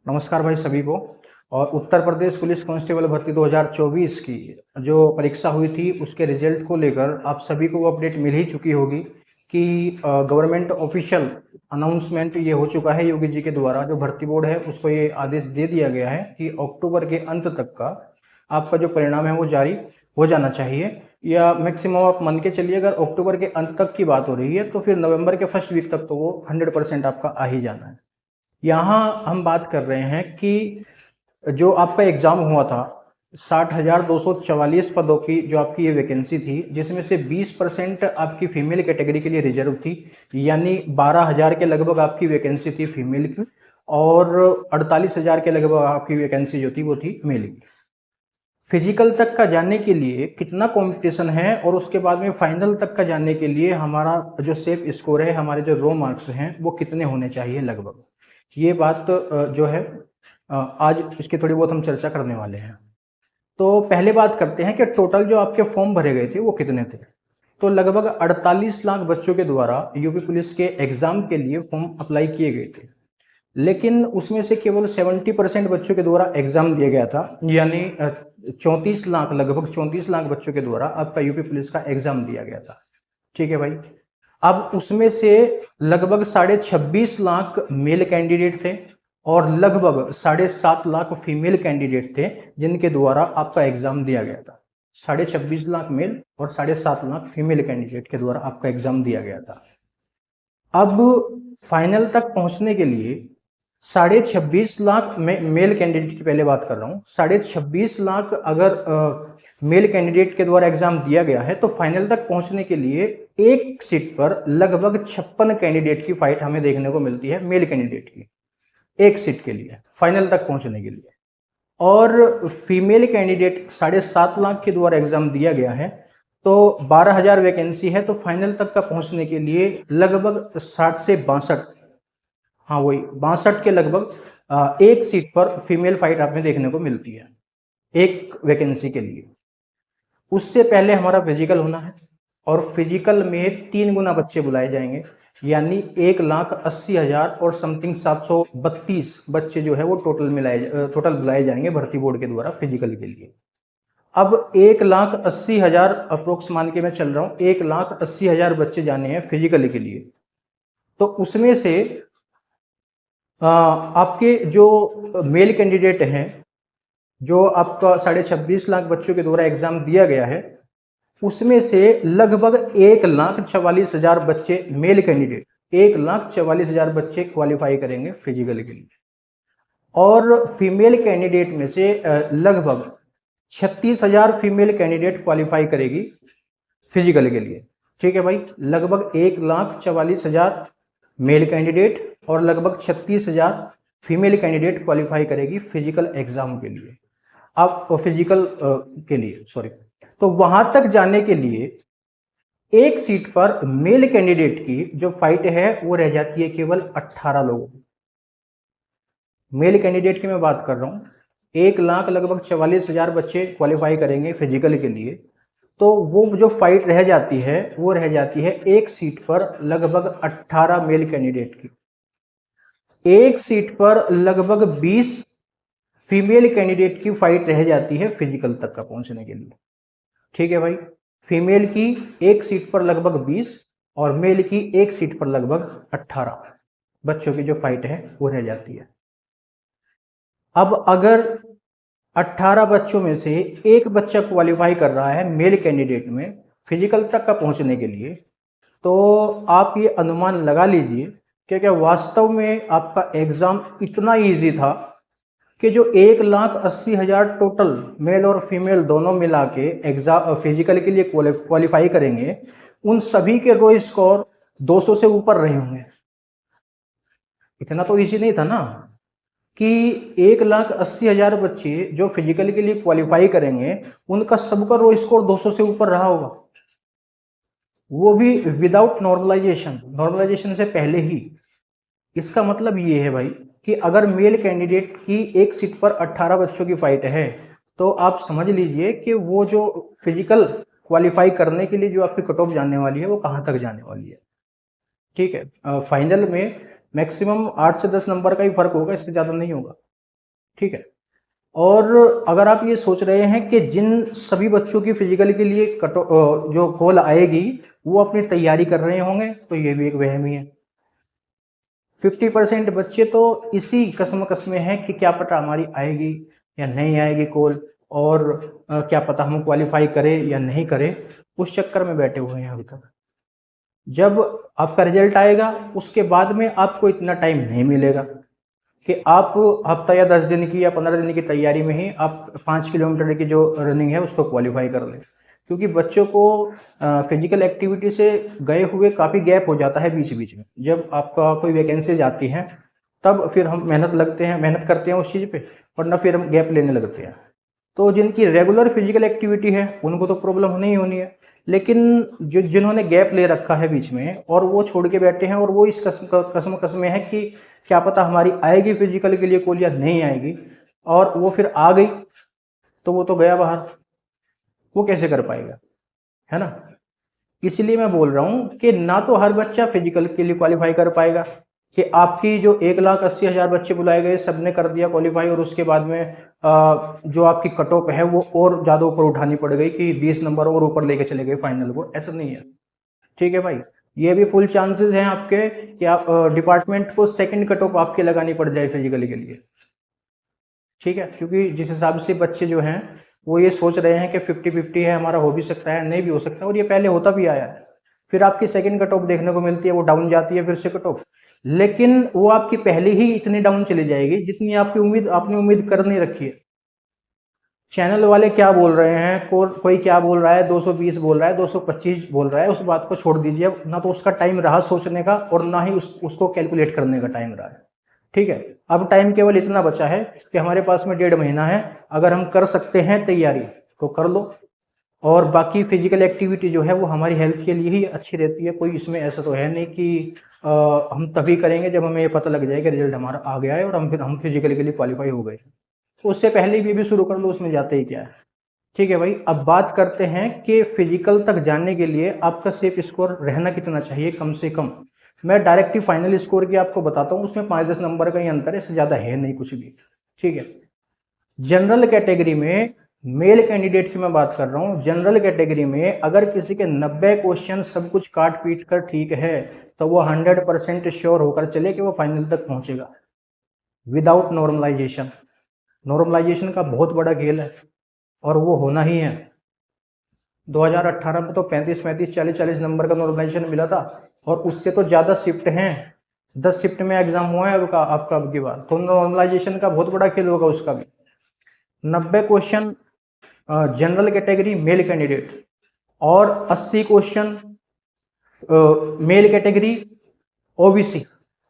नमस्कार भाई सभी को। और उत्तर प्रदेश पुलिस कांस्टेबल भर्ती 2024 की जो परीक्षा हुई थी उसके रिजल्ट को लेकर आप सभी को अपडेट मिल ही चुकी होगी कि गवर्नमेंट ऑफिशियल अनाउंसमेंट ये हो चुका है योगी जी के द्वारा। जो भर्ती बोर्ड है उसको ये आदेश दे दिया गया है कि अक्टूबर के अंत तक का आपका जो परिणाम है वो जारी हो जाना चाहिए, या मैक्सिमम आप मान के चलिए अगर अक्टूबर के अंत तक की बात हो रही है तो फिर नवंबर के फर्स्ट वीक तक तो वो 100% आपका आ ही जाना है। यहाँ हम बात कर रहे हैं कि जो आपका एग्ज़ाम हुआ था 60,244 पदों की जो आपकी ये वैकेंसी थी, जिसमें से 20% आपकी फीमेल कैटेगरी के लिए रिजर्व थी, यानी 12,000 के लगभग आपकी वैकेंसी थी फीमेल की और 48,000 के लगभग आपकी वैकेंसी जो थी वो थी मेल की। फिजिकल तक का जाने के लिए कितना कंपटीशन है और उसके बाद में फाइनल तक का जाने के लिए हमारा जो सेफ स्कोर है, हमारे जो रो मार्क्स हैं वो कितने होने चाहिए लगभग, ये बात जो है आज इसकी थोड़ी बहुत हम चर्चा करने वाले हैं। तो पहले बात करते हैं कि टोटल जो आपके फॉर्म भरे गए थे वो कितने थे। तो लगभग 48 लाख बच्चों के द्वारा यूपी पुलिस के एग्जाम के लिए फॉर्म अप्लाई किए गए थे, लेकिन उसमें से केवल 70% बच्चों के द्वारा एग्जाम दिया गया था, यानी 34 लाख लगभग 34 लाख बच्चों के द्वारा आपका यूपी पुलिस का एग्जाम दिया गया था। ठीक है भाई। अब उसमें से लगभग 26.5 लाख मेल कैंडिडेट थे और लगभग 7.5 लाख फीमेल कैंडिडेट थे जिनके द्वारा आपका एग्जाम दिया गया था। 26.5 लाख मेल और 7.5 लाख फीमेल कैंडिडेट के द्वारा आपका एग्जाम दिया गया था। अब फाइनल तक पहुंचने के लिए 26.5 लाख मेल कैंडिडेट की पहले बात कर रहा हूं। 26.5 लाख अगर मेल कैंडिडेट के द्वारा एग्जाम दिया गया है तो फाइनल तक पहुंचने के लिए एक सीट पर लगभग 56 कैंडिडेट की फाइट हमें देखने को मिलती है, मेल कैंडिडेट की एक सीट के लिए फाइनल तक पहुंचने के लिए। और फीमेल कैंडिडेट 7.5 लाख के द्वारा एग्जाम दिया गया है, तो 12,000 वैकेंसी है, तो फाइनल तक का पहुंचने के लिए लगभग 60 से 62, हाँ वही 62 के लगभग एक सीट पर फीमेल फाइट आपने देखने को मिलती है एक वैकेंसी के लिए। उससे पहले हमारा फिजिकल होना है और फिजिकल में 3 गुना बच्चे बुलाए जाएंगे, यानी 1,80,000 और समथिंग 732 बच्चे जो है वो टोटल बुलाए जाएंगे भर्ती बोर्ड के द्वारा फिजिकल के लिए। अब 1,80,000 अप्रोक्स मान के मैं चल रहा हूँ, 1,80,000 बच्चे जाने हैं फिजिकल के लिए। तो उसमें से आपके जो मेल कैंडिडेट हैं, जो आपका 26.5 लाख बच्चों के द्वारा एग्जाम दिया गया है, उसमें से लगभग 1,44,000 बच्चे मेल कैंडिडेट, 1,44,000 बच्चे क्वालिफाई करेंगे फिजिकल के लिए। और फीमेल कैंडिडेट में से लगभग 36,000 फीमेल कैंडिडेट क्वालिफाई करेगी फिजिकल के लिए। ठीक है भाई, लगभग 1,44,000 मेल कैंडिडेट और लगभग 36,000 फीमेल कैंडिडेट क्वालिफाई करेगी फिजिकल एग्जाम के लिए। अब फिजिकल के लिए सॉरी, तो वहां तक जाने के लिए एक सीट पर मेल कैंडिडेट की जो फाइट है वो रह जाती है केवल 18 लोगों। मेल कैंडिडेट की मैं बात कर रहा हूं, 1,00,000 लगभग 44,000 बच्चे क्वालिफाई करेंगे फिजिकल के लिए, तो वो जो फाइट रह जाती है वो रह जाती है एक सीट पर लगभग 18 मेल कैंडिडेट की, एक सीट पर लगभग 20 फीमेल कैंडिडेट की फाइट रह जाती है फिजिकल तक का पहुंचने के लिए। ठीक है भाई, फीमेल की एक सीट पर लगभग 20 और मेल की एक सीट पर लगभग 18 बच्चों की जो फाइट है वो रह जाती है। अब अगर 18 बच्चों में से एक बच्चा क्वालिफाई कर रहा है मेल कैंडिडेट में फिजिकल तक का पहुंचने के लिए, तो आप ये अनुमान लगा लीजिए कि क्या वास्तव में आपका एग्जाम इतना इजी था कि जो 1,80,000 टोटल मेल और फीमेल दोनों मिला के एग्जाम फिजिकल के लिए क्वालिफाई करेंगे, उन सभी के रो स्कोर 200 से ऊपर रहे होंगे। इतना तो इजी नहीं था ना कि 1,80,000 बच्चे जो फिजिकल के लिए क्वालिफाई करेंगे उनका सबका रो स्कोर 200 से ऊपर रहा होगा, वो भी विदाउट नॉर्मलाइजेशन, नॉर्मलाइजेशन से पहले ही। इसका मतलब ये है भाई कि अगर मेल कैंडिडेट की एक सीट पर 18 बच्चों की फाइट है, तो आप समझ लीजिए कि वो जो फिजिकल क्वालिफाई करने के लिए जो आपकी कट ऑफ जाने वाली है वो कहाँ तक जाने वाली है। ठीक है, फाइनल में मैक्सिमम 8 से 10 नंबर का ही फर्क होगा, इससे ज़्यादा नहीं होगा। ठीक है। और अगर आप ये सोच रहे हैं कि जिन सभी बच्चों की फिजिकल के लिए जो कॉल आएगी वो अपनी तैयारी कर रहे होंगे, तो ये भी एक वहम ही है। 50% बच्चे तो इसी कसम में हैं कि क्या पता हमारी आएगी या नहीं आएगी कॉल, और क्या पता हम क्वालिफाई करें या नहीं करें, उस चक्कर में बैठे हुए हैं अभी तक। जब आपका रिजल्ट आएगा उसके बाद में आपको इतना टाइम नहीं मिलेगा कि आप हफ्ता या 10 दिन की या 15 दिन की तैयारी में ही आप 5 किलोमीटर की जो रनिंग है उसको क्वालिफाई कर लें। क्योंकि बच्चों को फिजिकल एक्टिविटी से गए हुए काफ़ी गैप हो जाता है बीच बीच में। जब आपका कोई वैकेंसीज आती हैं तब फिर हम मेहनत करते हैं उस चीज़ पे, वरना फिर हम गैप लेने लगते हैं। तो जिनकी रेगुलर फिजिकल एक्टिविटी है उनको तो प्रॉब्लम नहीं होनी है, लेकिन जो जिन्होंने गैप ले रखा है बीच में और वो छोड़ के बैठे हैं और वो इस कसम में है कि क्या पता हमारी आएगी फिजिकल के लिए कॉल या नहीं आएगी, और वो फिर आ गई तो वो तो गया बाहर, वो कैसे कर पाएगा, है ना। इसलिए मैं बोल रहा हूँ कि ना तो हर बच्चा फिजिकल के लिए क्वालिफाई कर पाएगा, कि आपकी जो 1,80,000 बच्चे बुलाए गए सबने कर दिया क्वालिफाई और उसके बाद में जो आपकी कट ऑफ है वो और ज़्यादा ऊपर उठानी पड़ गई कि 20 नंबर और ऊपर लेके चले गए फाइनल को, ऐसा नहीं है। ठीक है भाई, ये भी फुल चांसेस हैं आपके कि आप डिपार्टमेंट को सेकंड कट ऑफ आपके लगानी पड़ जाए फिजिकल के लिए। ठीक है, क्योंकि जिस हिसाब से बच्चे जो हैं वो ये सोच रहे हैं कि 50-50 है, हमारा हो भी सकता है नहीं भी हो सकता है, और ये पहले होता भी आया है। फिर आपकी सेकंड कट ऑफ देखने को मिलती है, वो डाउन जाती है फिर से कट ऑफ, लेकिन वो आपकी पहले ही इतनी डाउन चली जाएगी जितनी आपने उम्मीद कर नहीं रखी है। चैनल वाले क्या बोल रहे हैं, कोई क्या बोल रहा है, 220 बोल रहा है, 225 बोल रहा है, उस बात को छोड़ दीजिए। अब ना तो उसका टाइम रहा सोचने का और ना ही उसको कैलकुलेट करने का टाइम रहा है। ठीक है, अब टाइम केवल इतना बचा है कि हमारे पास में 1.5 महीना है। अगर हम कर सकते हैं तैयारी तो कर लो, और बाकी फिजिकल एक्टिविटी जो है वो हमारी हेल्थ के लिए ही अच्छी रहती है। कोई इसमें ऐसा तो है नहीं कि हम तभी करेंगे जब हमें ये पता लग जाए कि रिजल्ट हमारा आ गया है और हम फिजिकल के लिए क्वालिफाई हो गए। तो उससे पहले भी शुरू कर लो, उसमें जाते ही क्या है। ठीक है भाई, अब बात करते हैं कि फिजिकल तक जाने के लिए आपका सेफ स्कोर रहना कितना चाहिए कम से कम। मैं डायरेक्ट ही फाइनल स्कोर की आपको बताता हूँ, उसमें 5-10 नंबर का ही अंतर है, इससे ज़्यादा है नहीं कुछ भी। ठीक है, जनरल कैटेगरी में मेल कैंडिडेट की मैं बात कर रहा हूँ। जनरल कैटेगरी में अगर किसी के 90 क्वेश्चन सब कुछ काट पीट कर ठीक है तो वो 100% श्योर होकर चले कि वो फाइनल तक पहुंचेगा विदाउट नॉर्मलाइजेशन। नॉर्मलाइजेशन का बहुत बड़ा खेल है और वो होना ही है। 2018 में तो 35-35, 40-40 नंबर का नॉर्मलाइजेशन मिला था, और उससे तो ज़्यादा शिफ्ट हैं। 10 शिफ्ट में एग्जाम हुआ है आपका अब की बार, तो नॉर्मलाइजेशन का बहुत बड़ा खेल होगा उसका भी। 90 question general category male candidate और 80 question male category OBC.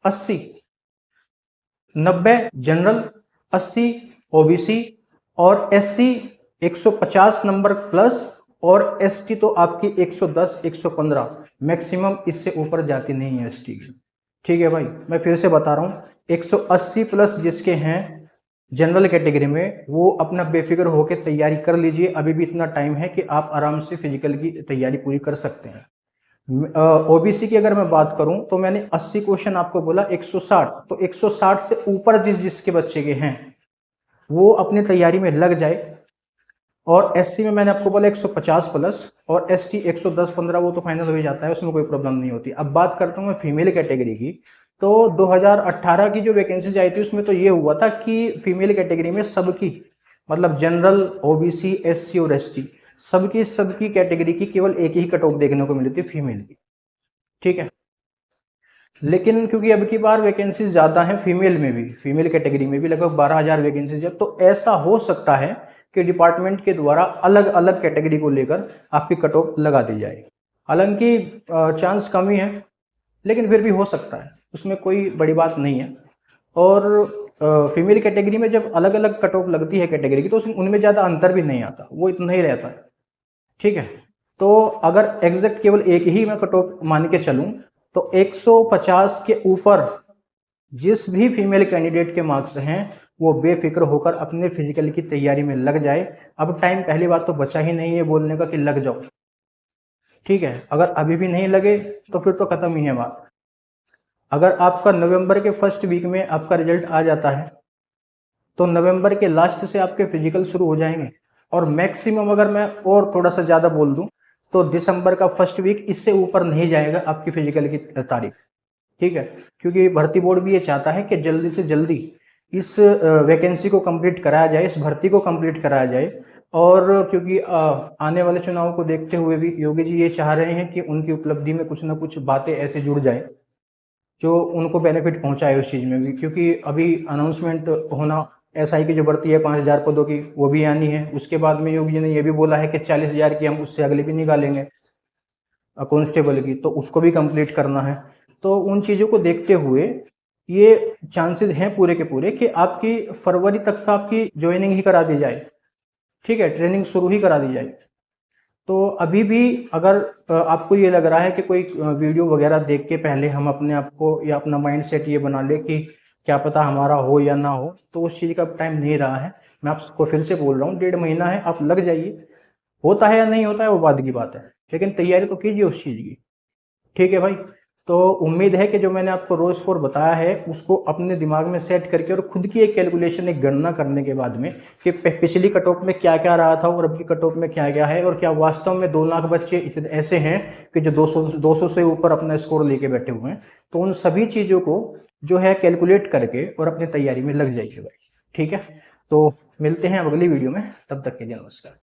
80, 90 general, 80 OBC, और एससी 150 नंबर प्लस, और एसटी तो आपकी 110, 115, मैक्सिमम इससे ऊपर जाती नहीं है एसटी की। ठीक है भाई, मैं फिर से बता रहा हूँ, 180 प्लस जिसके हैं जनरल कैटेगरी में वो अपना बेफिक्र होकर तैयारी कर लीजिए। अभी भी इतना टाइम है कि आप आराम से फिजिकल की तैयारी पूरी कर सकते हैं। ओबीसी की अगर मैं बात करूं तो मैंने 80 क्वेश्चन आपको बोला, 160, तो 160 से ऊपर जिसके बच्चे के हैं वो अपनी तैयारी में लग जाए। और एससी में मैंने आपको बोला 150 प्लस, और एसटी 110-15, वो तो फाइनल हो ही जाता है, उसमें कोई प्रॉब्लम नहीं होती। अब बात करता हूँ मैं फीमेल कैटेगरी की, तो 2018 की जो वैकेंसीज आई थी उसमें तो ये हुआ था कि फीमेल कैटेगरी में सबकी, मतलब जनरल, ओबीसी, एससी और एसटी, सबकी कैटेगरी की केवल एक ही कट ऑफ देखने को मिली थी फीमेल की। ठीक है, लेकिन क्योंकि अब की बार वैकेंसीज ज़्यादा हैं फीमेल में भी, फीमेल कैटेगरी में भी लगभग 12,000 वैकेंसीज है, तो ऐसा हो सकता है कि डिपार्टमेंट के द्वारा अलग अलग कैटेगरी को लेकर आपकी कट ऑफ लगा दी जाए। हालांकि चांस कम ही है, लेकिन फिर भी हो सकता है, उसमें कोई बड़ी बात नहीं है। और फीमेल कैटेगरी में जब अलग अलग कट ऑफ लगती है कैटेगरी की तो उसमें उनमें ज़्यादा अंतर भी नहीं आता, वो इतना ही रहता है। ठीक है, तो अगर एग्जैक्ट केवल एक ही मैं कट ऑफ मान के चलूँ तो 150 के ऊपर जिस भी फीमेल कैंडिडेट के मार्क्स हैं वो बेफिक्र होकर अपने फिजिकल की तैयारी में लग जाए। अब टाइम पहली बात तो बचा ही नहीं है बोलने का कि लग जाओ। ठीक है, अगर अभी भी नहीं लगे तो फिर तो खत्म ही है बात। अगर आपका नवंबर के फर्स्ट वीक में आपका रिजल्ट आ जाता है तो नवंबर के लास्ट से आपके फिजिकल शुरू हो जाएंगे, और मैक्सिमम अगर मैं और थोड़ा सा ज़्यादा बोल दूं तो दिसंबर का फर्स्ट वीक, इससे ऊपर नहीं जाएगा आपकी फिजिकल की तारीख। ठीक है, क्योंकि भर्ती बोर्ड भी ये चाहता है कि जल्दी से जल्दी इस वैकेंसी को कंप्लीट कराया जाए, इस भर्ती को कंप्लीट कराया जाए। और क्योंकि आने वाले चुनाव को देखते हुए भी योगी जी ये चाह रहे हैं कि उनकी उपलब्धि में कुछ ना कुछ बातें ऐसे जुड़ जाए जो उनको बेनिफिट पहुंचाए उस चीज़ में भी, क्योंकि अभी अनाउंसमेंट होना एसआई की जो भर्ती है 5,000 पदों की, वो भी आनी है। उसके बाद में योगी जी ने ये भी बोला है कि 40,000 की हम उससे अगले भी निकालेंगे कांस्टेबल की, तो उसको भी कंप्लीट करना है। तो उन चीज़ों को देखते हुए ये चांसेस हैं पूरे के पूरे कि आपकी फरवरी तक का आपकी ज्वाइनिंग ही करा दी जाए। ठीक है, ट्रेनिंग शुरू ही करा दी जाए। तो अभी भी अगर आपको ये लग रहा है कि कोई वीडियो वगैरह देख के पहले हम अपने आप को या अपना माइंड सेट ये बना ले कि क्या पता हमारा हो या ना हो, तो उस चीज़ का टाइम नहीं रहा है। मैं आपको फिर से बोल रहा हूँ, 1.5 महीना है, आप लग जाइए। होता है या नहीं होता है वो बाद की बात है, लेकिन तैयारी तो कीजिए उस चीज़ की। ठीक है भाई। तो उम्मीद है कि जो मैंने आपको रो स्कोर बताया है उसको अपने दिमाग में सेट करके और खुद की एक कैलकुलेशन, एक गणना करने के बाद में कि पिछली कट ऑफ में क्या क्या रहा था और अब की कट ऑफ में क्या क्या है, और क्या वास्तव में 2 लाख बच्चे इतने ऐसे हैं कि जो 200 से ऊपर अपना स्कोर लेके बैठे हुए हैं। तो उन सभी चीज़ों को जो है कैलकुलेट करके और अपनी तैयारी में लग जाइए भाई। ठीक है, तो मिलते हैं अब अगली वीडियो में, तब तक के लिए नमस्कार।